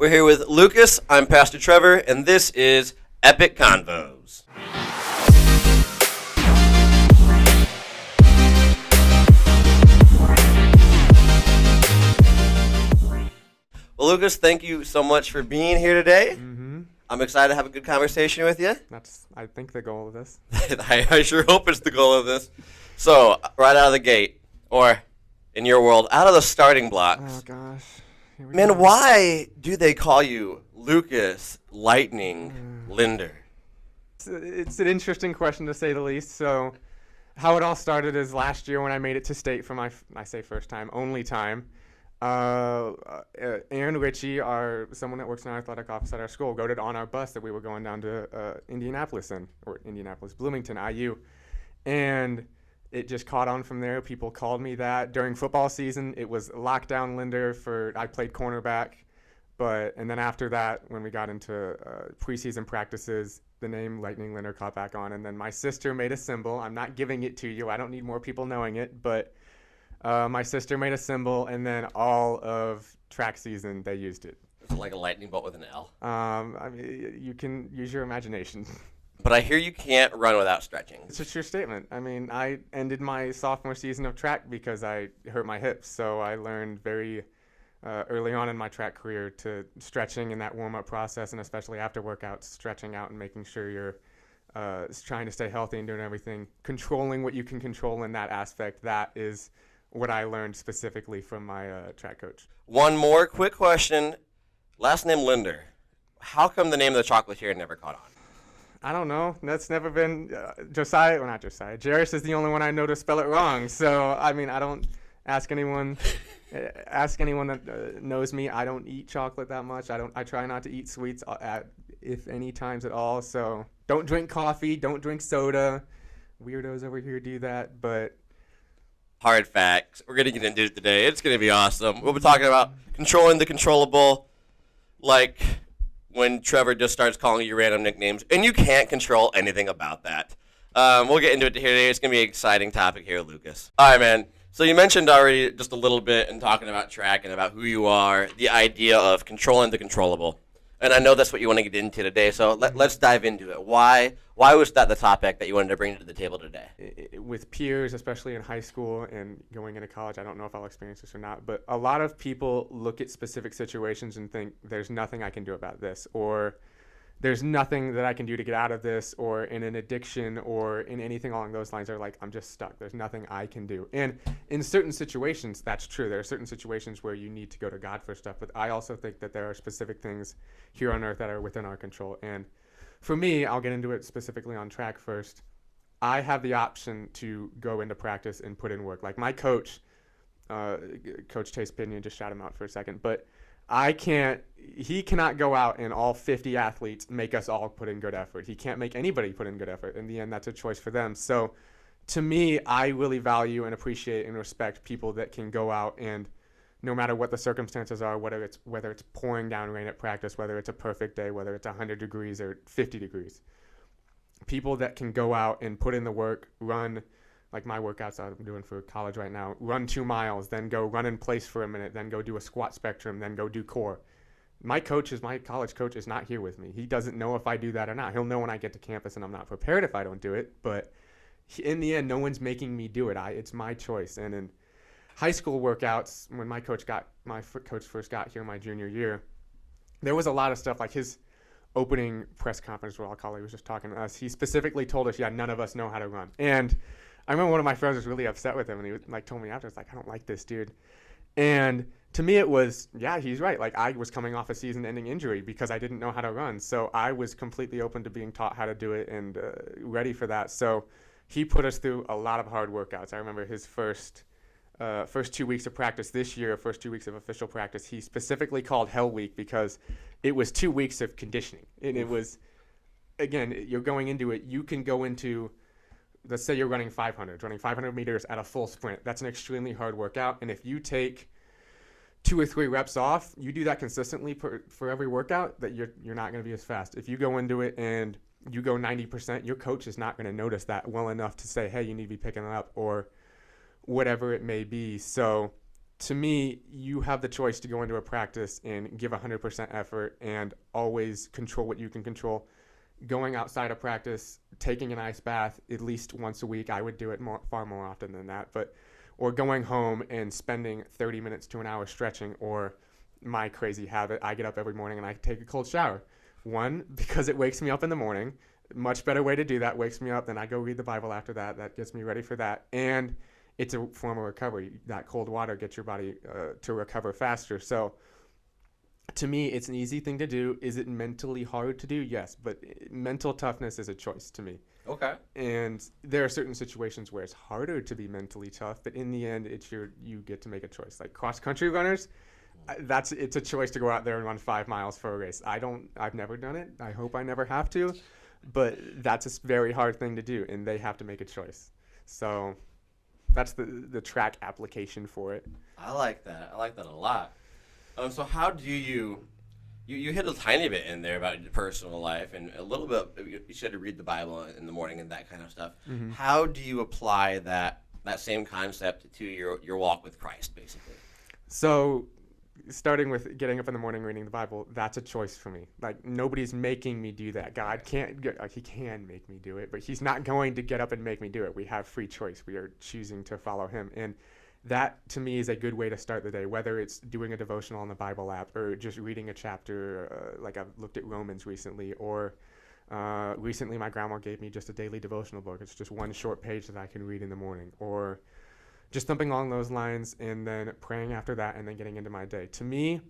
We're here with Lucas. I'm Pastor Trevor, and this is Epic Convos. Well, Lucas, thank you so much for being here today. I'm excited to have a good conversation with you. That's, I think, the goal of this. I sure hope it's the goal of this. So, right out of the gate, or in your world, out of the starting blocks. Oh, gosh. Man, why do they call you Lucas Lightning Linder? It's an interesting question, to say the least. So, how it all started is last year when I made it to state for my, I say first time, only time. Aaron and Richie are someone that works in our athletic office at our school, goaded on our bus that we were going down to Bloomington, IU. And it just caught on from there. People called me that. During football season, it was Lockdown Linder I played cornerback. And then after that, when we got into preseason practices, the name Lightning Linder caught back on. And then my sister made a symbol. I'm not giving it to you. I don't need more people knowing it, but my sister made a symbol, and then all of track season they used it. It's like a lightning bolt with an L. I mean, you can use your imagination. But I hear you can't run without stretching. It's a true statement. I mean, I ended my sophomore season of track because I hurt my hips, so I learned very early on in my track career to stretching in that warm-up process, and especially after workouts, stretching out and making sure you're trying to stay healthy and doing everything, controlling what you can control in that aspect. That is what I learned specifically from my track coach. One more quick question. Last name Linder. How come the name of the chocolatier never caught on? I don't know. That's never been not Josiah. Jairus is the only one I know to spell it wrong. So, I mean, I don't ask anyone that knows me. I don't eat chocolate that much. I try not to eat sweets if any times at all. So, don't drink coffee. Don't drink soda. Weirdos over here do that, but hard facts. We're going to get into it today. It's going to be awesome. We'll be talking about controlling the controllable, like when Trevor just starts calling you random nicknames, and you can't control anything about that. We'll get into it here today. It's going to be an exciting topic here, Lucas. All right, man. So you mentioned already just a little bit in talking about track and about who you are, the idea of controlling the controllable. And I know that's what you want to get into today, so let's dive into it. Why was that the topic that you wanted to bring to the table today? With peers, especially in high school and going into college, I don't know if I'll experience this or not, but a lot of people look at specific situations and think, there's nothing I can do about this, or there's nothing that I can do to get out of this, or in an addiction, or in anything along those lines. They're like, I'm just stuck. There's nothing I can do. And in certain situations, that's true. There are certain situations where you need to go to God for stuff, but I also think that there are specific things here on earth that are within our control. And for me, I'll get into it specifically on track first. I have the option to go into practice and put in work. Like my coach, Coach Chase Pinion, just shout him out for a second, but he cannot go out and all 50 athletes make us all put in good effort. He can't make anybody put in good effort. In the end, that's a choice for them. So to me, I really value and appreciate and respect people that can go out and no matter what the circumstances are, whether it's pouring down rain at practice, whether it's a perfect day, whether it's 100 degrees or 50 degrees, people that can go out and put in the work, run, like my workouts I'm doing for college right now, run 2 miles, then go run in place for a minute, then go do a squat spectrum, then go do core. My college coach is not here with me. He doesn't know if I do that or not. He'll know when I get to campus and I'm not prepared if I don't do it, but in the end, no one's making me do it. It's my choice. And in high school workouts, when my coach first got here my junior year, there was a lot of stuff like his opening press conference, what I'll call it, he was just talking to us. He specifically told us, none of us know how to run. And I remember one of my friends was really upset with him, and he told me after, I don't like this dude. And to me it was, he's right. Like I was coming off a season-ending injury because I didn't know how to run. So I was completely open to being taught how to do it and ready for that. So he put us through a lot of hard workouts. I remember his first 2 weeks of practice this year, first 2 weeks of official practice, he specifically called Hell Week because it was 2 weeks of conditioning. And it was, again, you're going into it, you can go into, let's say you're running 500 meters at a full sprint. That's an extremely hard workout. And if you take 2 or 3 reps off, you do that consistently for every workout, that you're not going to be as fast. If you go into it and you go 90%, your coach is not going to notice that well enough to say, hey, you need to be picking it up or whatever it may be. So to me, you have the choice to go into a practice and give 100% effort and always control what you can control. Going outside of practice, taking an ice bath at least once a week, I would do it far more often than that. Or going home and spending 30 minutes to an hour stretching, or my crazy habit, I get up every morning and I take a cold shower. One, because it wakes me up in the morning. Much better way to do that. Wakes me up, then I go read the Bible after that. That gets me ready for that. And it's a form of recovery. That cold water gets your body to recover faster. So to me, it's an easy thing to do. Is it mentally hard to do? Yes, but mental toughness is a choice to me. Okay. And there are certain situations where it's harder to be mentally tough, but in the end, you get to make a choice. Like cross-country runners, it's a choice to go out there and run 5 miles for a race. I've never done it. I hope I never have to, but that's a very hard thing to do, and they have to make a choice. So that's the track application for it. I like that. I like that a lot. So how do you hit a tiny bit in there about your personal life and a little bit, you said to read the Bible in the morning and that kind of stuff. Mm-hmm. How do you apply that same concept to your walk with Christ, basically? So starting with getting up in the morning, reading the Bible, that's a choice for me. Like, nobody's making me do that. God can't, he can make me do it, but he's not going to get up and make me do it. We have free choice. We are choosing to follow him. And that, to me, is a good way to start the day, whether it's doing a devotional on the Bible app or just reading a chapter, like I've looked at Romans recently, or recently my grandma gave me just a daily devotional book. It's just one short page that I can read in the morning, or just something along those lines, and then praying after that, and then getting into my day. To me,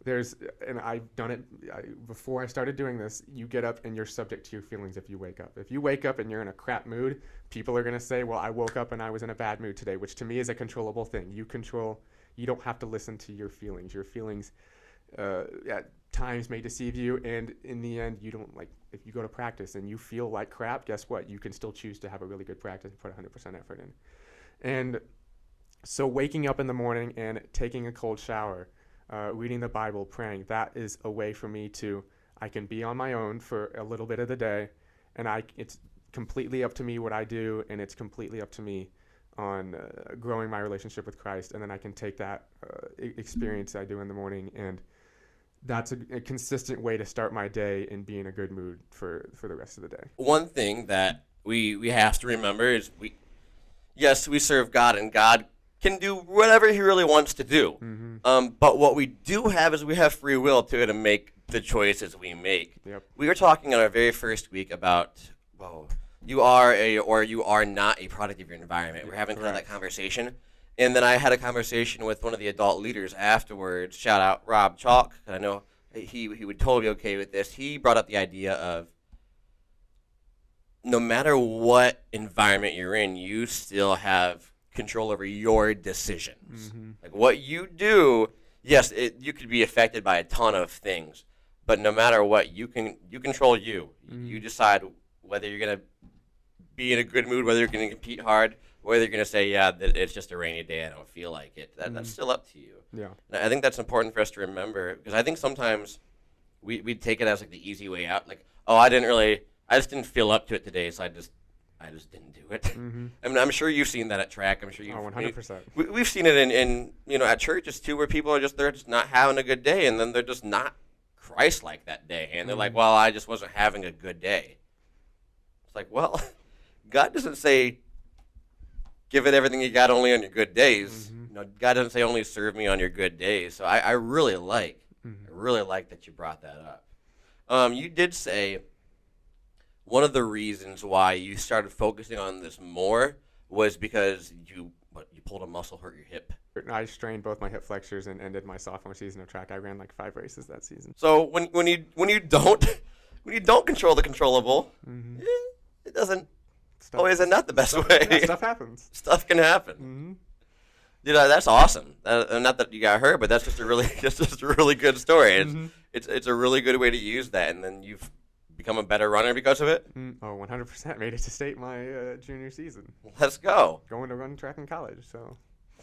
and I've done it before I started doing this, you get up and you're subject to your feelings if you wake up. If you wake up and you're in a crap mood, people are going to say, well, I woke up and I was in a bad mood today, which to me is a controllable thing. You don't have to listen to your feelings. Your feelings at times may deceive you, and in the end, you don't, like, if you go to practice and you feel like crap, guess what? You can still choose to have a really good practice and put 100% effort in. And so waking up in the morning and taking a cold shower, reading the Bible, praying, that is a way for me I can be on my own for a little bit of the day, and it's completely up to me what I do, and it's completely up to me on growing my relationship with Christ, and then I can take that experience I do in the morning, and that's a consistent way to start my day and be in a good mood for the rest of the day. One thing that we have to remember is we serve God, and God can do whatever he really wants to do. Mm-hmm. But what we do have is we have free will to make the choices we make. Yep. We were talking in our very first week about, you are or you are not a product of your environment. We're having kind of that conversation. And then I had a conversation with one of the adult leaders afterwards. Shout out Rob Chalk. I know he would totally be okay with this. He brought up the idea of, no matter what environment you're in, you still have control over your decisions. Mm-hmm. Like what you do, yes, you could be affected by a ton of things, but no matter what, you control you. Mm-hmm. You decide whether you're going to be in a good mood, whether you're going to compete hard, whether you're going to say, that it's just a rainy day, I don't feel like it. That's still up to you. Yeah. And I think that's important for us to remember, because I think sometimes we take it as like the easy way out. Like, I just didn't feel up to it today, so I just didn't do it. Mm-hmm. I mean, I'm sure you've seen that at track. I'm sure you've 100%. We've seen it in at churches too, where people are they're just not having a good day, and then they're just not Christ-like that day, and they're like, well, I just wasn't having a good day. It's like, well, God doesn't say give it everything you got only on your good days. Mm-hmm. God doesn't say only serve me on your good days. So I really like that you brought that up. You did say one of the reasons why you started focusing on this more was because you pulled a muscle, hurt your hip. I strained both my hip flexors and ended my sophomore season of track. I ran like 5 races that season. So when you don't control the controllable, it doesn't always end up the best way. Yeah, stuff happens. Stuff can happen. Mm-hmm. Dude, that's awesome. Not that you got hurt, but that's just a really good story. It's a really good way to use that, and then you've become a better runner because of it? 100%. Made it to state my junior season. Let's go. Going to run track in college, so.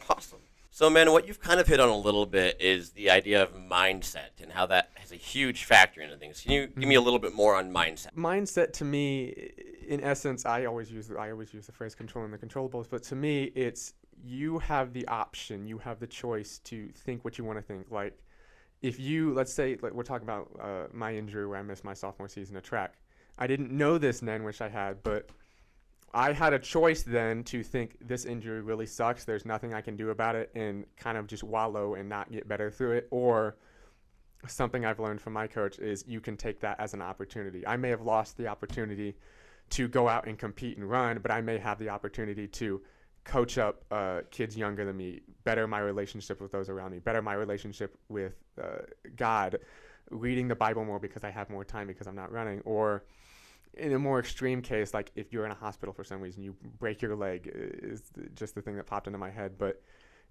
Awesome. So, man, what you've kind of hit on a little bit is the idea of mindset and how that has a huge factor into things. Can you give me a little bit more on mindset? Mindset, to me, in essence, I always use the phrase controlling the controllables, but to me, it's you have the option, you have the choice to think what you want to think. Like, if you, let's say, like we're talking about my injury where I missed my sophomore season of track. I didn't know this then, which I had, but I had a choice then to think this injury really sucks. There's nothing I can do about it and kind of just wallow and not get better through it. Or something I've learned from my coach is you can take that as an opportunity. I may have lost the opportunity to go out and compete and run, but I may have the opportunity to coach up kids younger than me, better my relationship with those around me, better my relationship with God, reading the Bible more because I have more time because I'm not running, or in a more extreme case, like if you're in a hospital for some reason, you break your leg is just the thing that popped into my head. But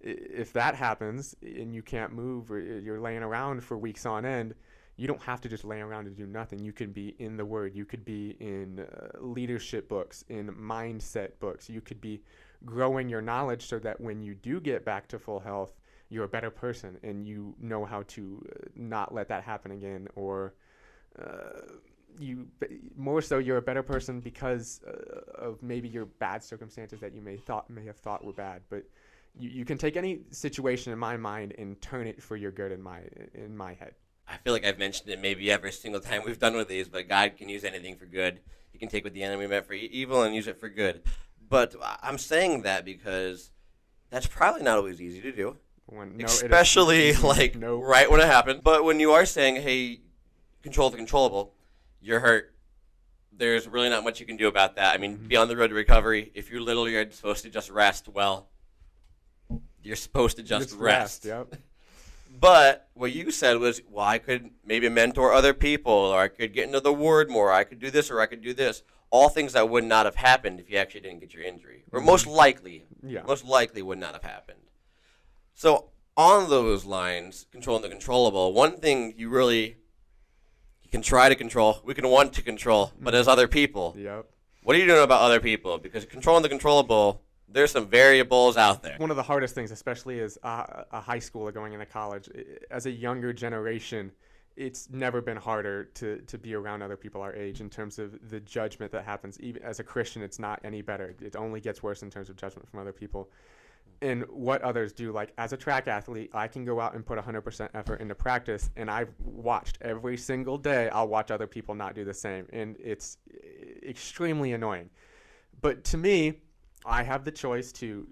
if that happens and you can't move or you're laying around for weeks on end, you don't have to just lay around and do nothing. You could be in the Word. You could be in leadership books, in mindset books. You could be growing your knowledge so that when you do get back to full health, you're a better person and you know how to not let that happen again, or you more so you're a better person because of maybe your bad circumstances that you may have thought were bad. But you can take any situation in my mind and turn it for your good in my head. I feel like I've mentioned it maybe every single time we've done with these, but God can use anything for good. He can take what the enemy meant for evil and use it for good. But I'm saying that because that's probably not always easy to do, especially right when it happened. But when you are saying, hey, control the controllable, you're hurt. There's really not much you can do about that. I mean, be on the road to recovery. If you're literally supposed to just rest, well, you're supposed to just rest. Yep. But what you said was, well, I could maybe mentor other people, or I could get into the Word more, or I could do this, or I could do this. All things that would not have happened if you actually didn't get your injury. Or most likely would not have happened. So on those lines, controlling the controllable, one thing you can try to control, we can want to control, but as other people. Yep. What are you doing about other people? Because controlling the controllable, there's some variables out there. One of the hardest things, especially as a high schooler going into college, as a younger generation, it's never been harder to be around other people our age in terms of the judgment that happens. Even as a Christian, it's not any better. It only gets worse in terms of judgment from other people. And what others do, like as a track athlete, I can go out and put 100% effort into practice, and I've watched every single day, I'll watch other people not do the same. And it's extremely annoying. But to me, I have the choice to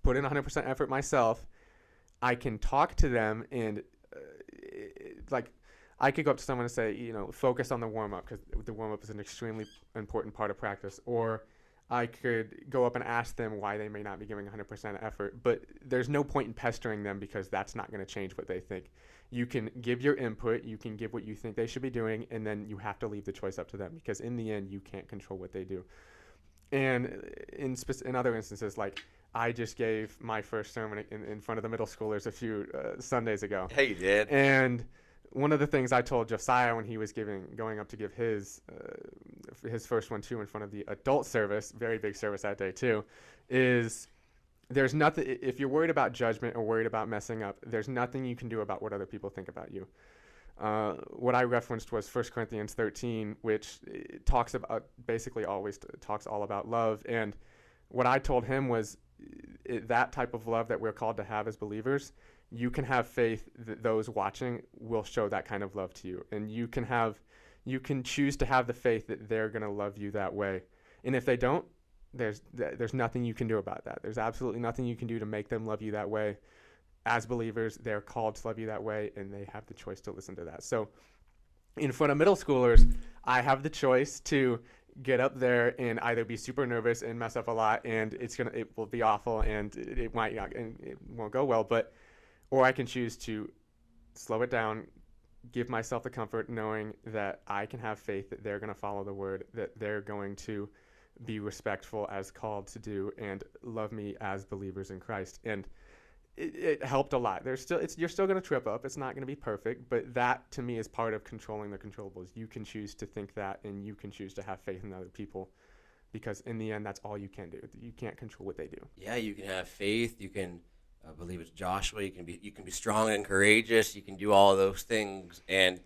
put in 100% effort myself. I can talk to them and I could go up to someone and say, focus on the warm-up because the warm-up is an extremely important part of practice. Or I could go up and ask them why they may not be giving 100% effort. But there's no point in pestering them because that's not going to change what they think. You can give your input, you can give what you think they should be doing, and then you have to leave the choice up to them because in the end, you can't control what they do. And in other instances, like I just gave my first sermon in front of the middle schoolers a few Sundays ago. Hey, you did. And one of the things I told Josiah when he was going up to give his first one too in front of the adult service, very big service that day too, is there's nothing, if you're worried about judgment or worried about messing up, there's nothing you can do about what other people think about you. What I referenced was 1 Corinthians 13, which talks about always talks all about love. And what I told him was that type of love that we're called to have as believers, you can have faith that those watching will show that kind of love to you. And you can choose to have the faith that they're going to love you that way. And if they don't, there's nothing you can do about that. There's absolutely nothing you can do to make them love you that way. As believers, they're called to love you that way, and they have the choice to listen to that. So in front of middle schoolers, I have the choice to get up there and either be super nervous and mess up a lot, and it will be awful, and it won't go well, or I can choose to slow it down, give myself the comfort knowing that I can have faith that they're going to follow the word, that they're going to be respectful as called to do, and love me as believers in Christ. And it helped a lot. You're still going to trip up. It's not going to be perfect, but that to me is part of controlling the controllables. You can choose to think that, and you can choose to have faith in other people, because in the end, that's all you can do. You can't control what they do. Yeah, you can have faith. You can believe it's Joshua. You can be strong and courageous. You can do all of those things. And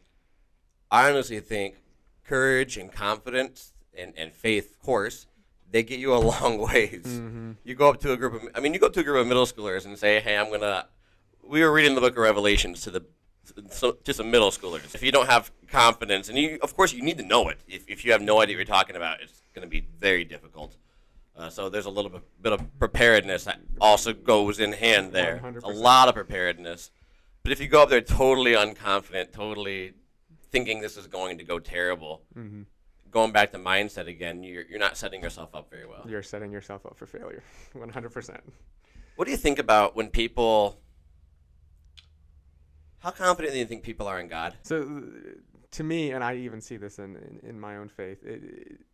I honestly think courage and confidence and faith, of course, they get you a long ways. Mm-hmm. You go up to a group of middle schoolers and say, hey, we were reading the book of Revelations to some middle schoolers. If you don't have confidence, and of course you need to know it. If you have no idea what you're talking about, it's going to be very difficult. So there's a little bit of preparedness that also goes in hand there. 100%. A lot of preparedness. But if you go up there totally unconfident, totally thinking this is going to go terrible, Mm-hmm. going back to mindset again, you're not setting yourself up very well. You're setting yourself up for failure, 100%. What do you think about when people? How confident do you think people are in God? So, to me, and I even see this in my own faith,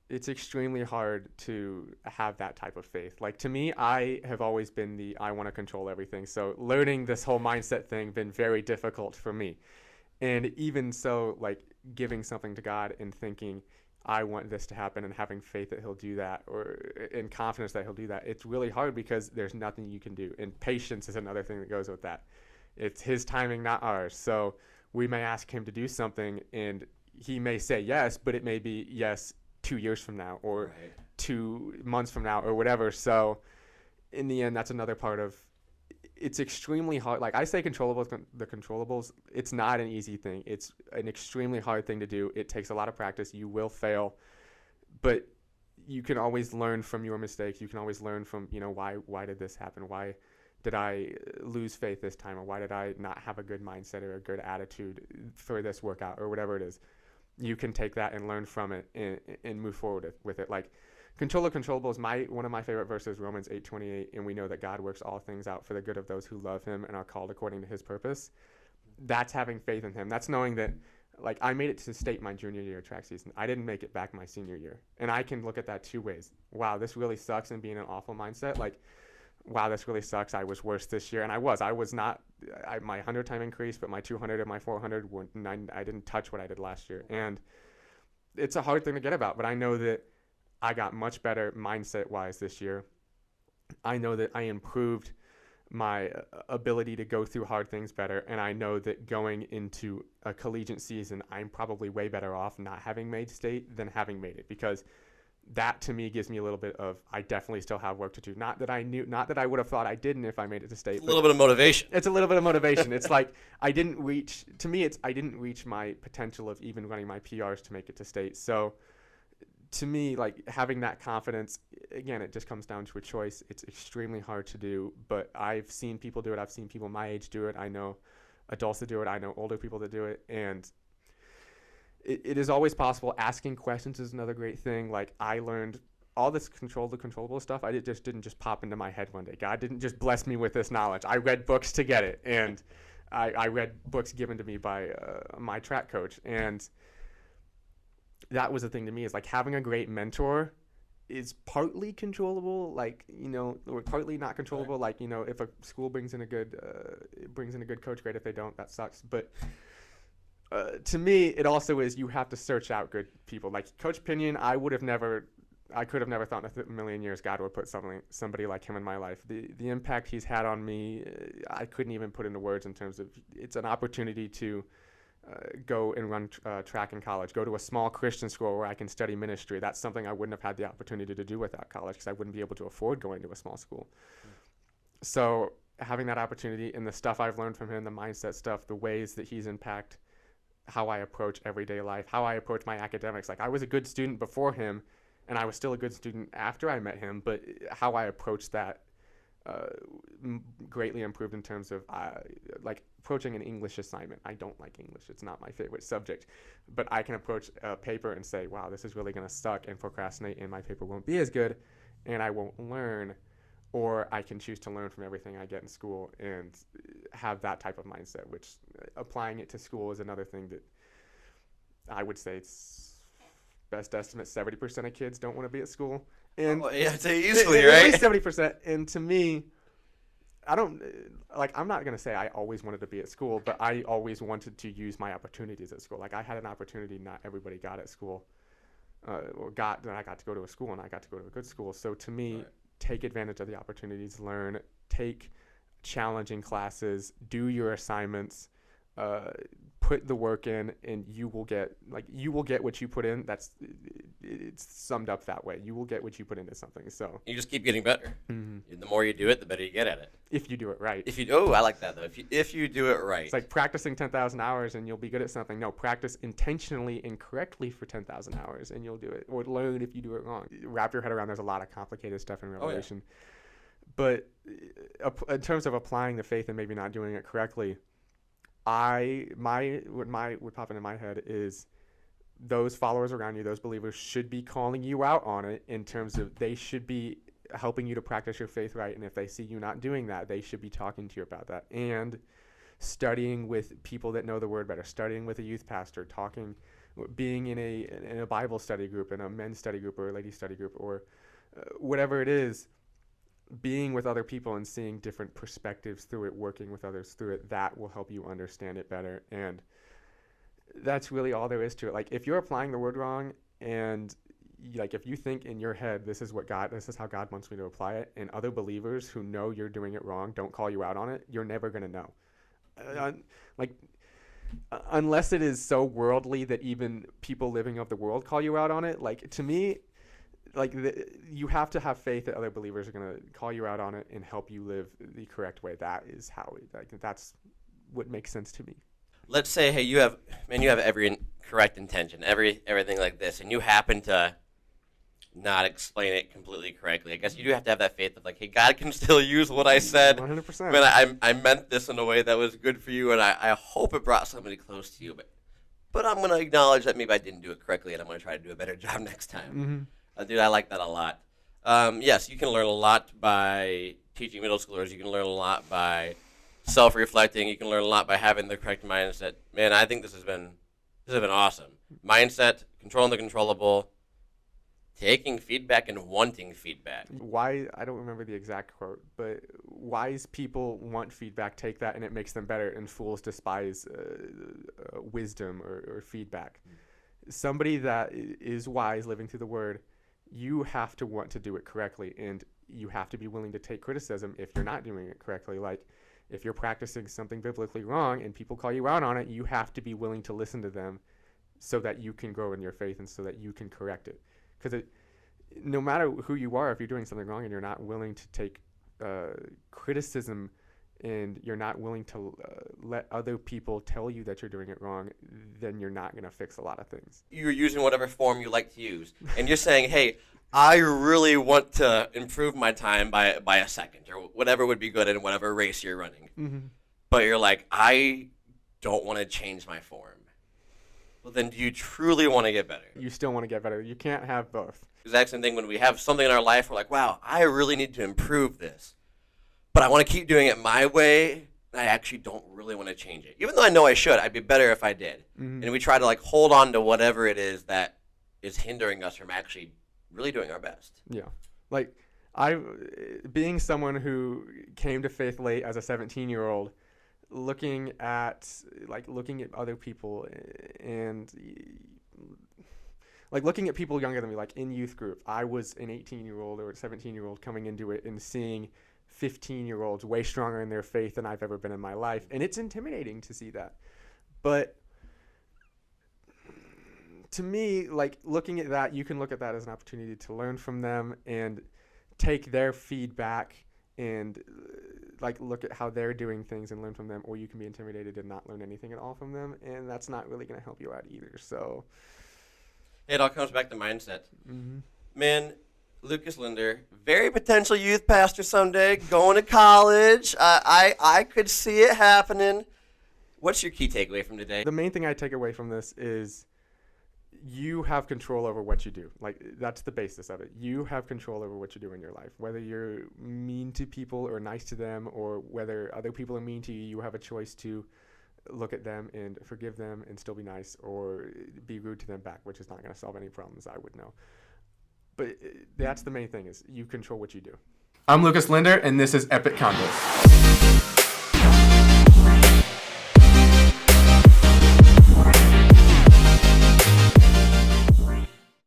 it's extremely hard to have that type of faith. Like, to me, I have always been I want to control everything. So learning this whole mindset thing been very difficult for me. And even so, like, giving something to God and thinking, I want this to happen, and having faith that he'll do that, or in confidence that he'll do that, it's really hard because there's nothing you can do. And patience is another thing that goes with that. It's his timing, not ours. So we may ask him to do something, and he may say yes, but it may be yes 2 years from now, or 2 months from now, or whatever. So in the end, that's another part of it's extremely hard. Like I say, the controllables, it's not an easy thing. It's an extremely hard thing to do. It takes a lot of practice. You will fail, but you can always learn from your mistakes. You can always learn from, why did this happen? Why did I lose faith this time? Or why did I not have a good mindset or a good attitude for this workout or whatever it is? You can take that and learn from it and move forward with it. Like, control of controllables, one of my favorite verses, Romans 8:28, and we know that God works all things out for the good of those who love him and are called according to his purpose. That's having faith in him. That's knowing that, like, I made it to state my junior year track season. I didn't make it back my senior year. And I can look at that 2 ways. Wow, this really sucks, and be in an awful mindset. Like, wow, this really sucks. I was worse this year. And I was not, my 100 time increased, but my 200 and my 400 were I didn't touch what I did last year. And it's a hard thing to get about, but I know that I got much better mindset wise this year. I know that I improved my ability to go through hard things better. And I know that going into a collegiate season, I'm probably way better off not having made state than having made it, because that to me gives me a little bit of, I definitely still have work to do. Not that I would have thought I didn't if I made it to state. A little bit of motivation. It's a little bit of motivation. It's like I didn't reach my potential of even running my PRs to make it to state. So to me, like, having that confidence, again, it just comes down to a choice. It's extremely hard to do, but I've seen people do it. I've seen people my age do it. I know adults that do it. I know older people that do it. And it is always possible. Asking questions is another great thing. Like, I learned all this the controllable stuff. Didn't just pop into my head one day. God didn't just bless me with this knowledge. I read books to get it. And I read books given to me by my track coach. And that was the thing to me, is like having a great mentor is partly controllable, like, or partly not controllable. Like, if a school brings in a good coach, great. If they don't, that sucks. But to me, it also is, you have to search out good people. Like Coach Pinion, I could have never thought in a million years God would put somebody like him in my life. The impact he's had on me, I couldn't even put into words in terms of, it's an opportunity to go and run track in college, go to a small Christian school where I can study ministry. That's something I wouldn't have had the opportunity to do without college, because I wouldn't be able to afford going to a small school. So having that opportunity, and the stuff I've learned from him, the mindset stuff, the ways that he's impacted how I approach everyday life, how I approach my academics. Like, I was a good student before him, and I was still a good student after I met him, but how I approached that greatly improved in terms of like approaching an English assignment. I don't like English. It's not my favorite subject, but I can approach a paper and say, wow, this is really going to suck, and procrastinate, and my paper won't be as good, and I won't learn. Or I can choose to learn from everything I get in school and have that type of mindset, which applying it to school is another thing that I would say, it's best estimate 70% of kids don't want to be at school. And yeah, I'd say easily, right? At least 70%. And to me, I'm not going to say I always wanted to be at school, but I always wanted to use my opportunities at school. Like, I had an opportunity not everybody got at school, then I got to go to a school, and I got to go to a good school. So to me, right, take advantage of the opportunities, learn, take challenging classes, do your assignments, put the work in, and you will get what you put in. It's summed up that way. You will get what you put into something. So You just keep getting better. The more you do it, the better you get at it. if you do it right. I like that though. If you do it right. It's like practicing 10,000 hours and you'll be good at something. No, practice intentionally and correctly for 10,000 hours and you'll do it. Or learn if you do it wrong. Wrap your head around, there's a lot of complicated stuff in Revelation. But in terms of applying the faith and maybe not doing it correctly, what would pop into my head is those followers around you, those believers should be calling you out on it in terms of they should be helping you to practice your faith right. And if they see you not doing that, they should be talking to you about that. And studying with people that know the word better, studying with a youth pastor, being in a Bible study group, in a men's study group or a ladies study group or whatever it is, being with other people and seeing different perspectives through it, working with others through it, that will help you understand it better. And that's really all there is to it. Like if you're applying the word wrong and like if you think in your head this is how God wants me to apply it, and other believers who know you're doing it wrong don't call you out on it, you're never going to know. Unless it is so worldly that even people living of the world call you out on it. Like to me, you have to have faith that other believers are going to call you out on it and help you live the correct way. That is that's what makes sense to me. Let's say, hey, you have every correct intention, everything like this, and you happen to not explain it completely correctly. I guess you do have to have that faith of like, hey, God can still use what I said. 100%. Man, I meant this in a way that was good for you, and I hope it brought somebody close to you. But I'm going to acknowledge that maybe I didn't do it correctly, and I'm going to try to do a better job next time. Dude, I like that a lot. Yes, you can learn a lot by teaching middle schoolers. You can learn a lot by self-reflecting. You can learn a lot by having the correct mindset. Man, I think this has been awesome. Mindset, controlling the controllable, taking feedback and wanting feedback. Why, I don't remember the exact quote, but wise people want feedback, take that, and it makes them better, and fools despise wisdom or feedback. Somebody that is wise, living through the word, you have to want to do it correctly, and you have to be willing to take criticism if you're not doing it correctly. Like, if you're practicing something biblically wrong and people call you out on it, you have to be willing to listen to them so that you can grow in your faith and so that you can correct it. Because no matter who you are, if you're doing something wrong and you're not willing to take criticism and you're not willing to let other people tell you that you're doing it wrong, then you're not going to fix a lot of things. You're using whatever form you like to use. And you're saying, hey, I really want to improve my time by a second or whatever would be good in whatever race you're running. Mm-hmm. But you're like, I don't want to change my form. Well, then do you truly want to get better? You still want to get better. You can't have both. Exact same thing when we have something in our life, we're like, wow, I really need to improve this. But I want to keep doing it my way, and I actually don't really want to change it. Even though I know I should, I'd be better if I did. Mm-hmm. And we try to like hold on to whatever it is that is hindering us from actually really doing our best. Yeah. Like, being someone who came to faith late as a 17-year-old, looking at other people and like looking at people younger than me, like in youth group, I was an 18-year-old or a 17-year-old coming into it and seeing 15-year-olds way stronger in their faith than I've ever been in my life. And it's intimidating to see that. But to me, like looking at that, you can look at that as an opportunity to learn from them and take their feedback and like look at how they're doing things and learn from them, or you can be intimidated and not learn anything at all from them, and that's not really going to help you out either. So it all comes back to mindset. Mm-hmm. Man, Lucas Linder, very potential youth pastor someday, going to college. I could see it happening. What's your key takeaway from today? The main thing I take away from this is you have control over what you do. Like, that's the basis of it. You have control over what you do in your life. Whether you're mean to people or nice to them, or whether other people are mean to you, you have a choice to look at them and forgive them and still be nice, or be rude to them back, which is not going to solve any problems, I would know. But that's the main thing, is you control what you do. I'm Lucas Linder, and this is Epic Convos.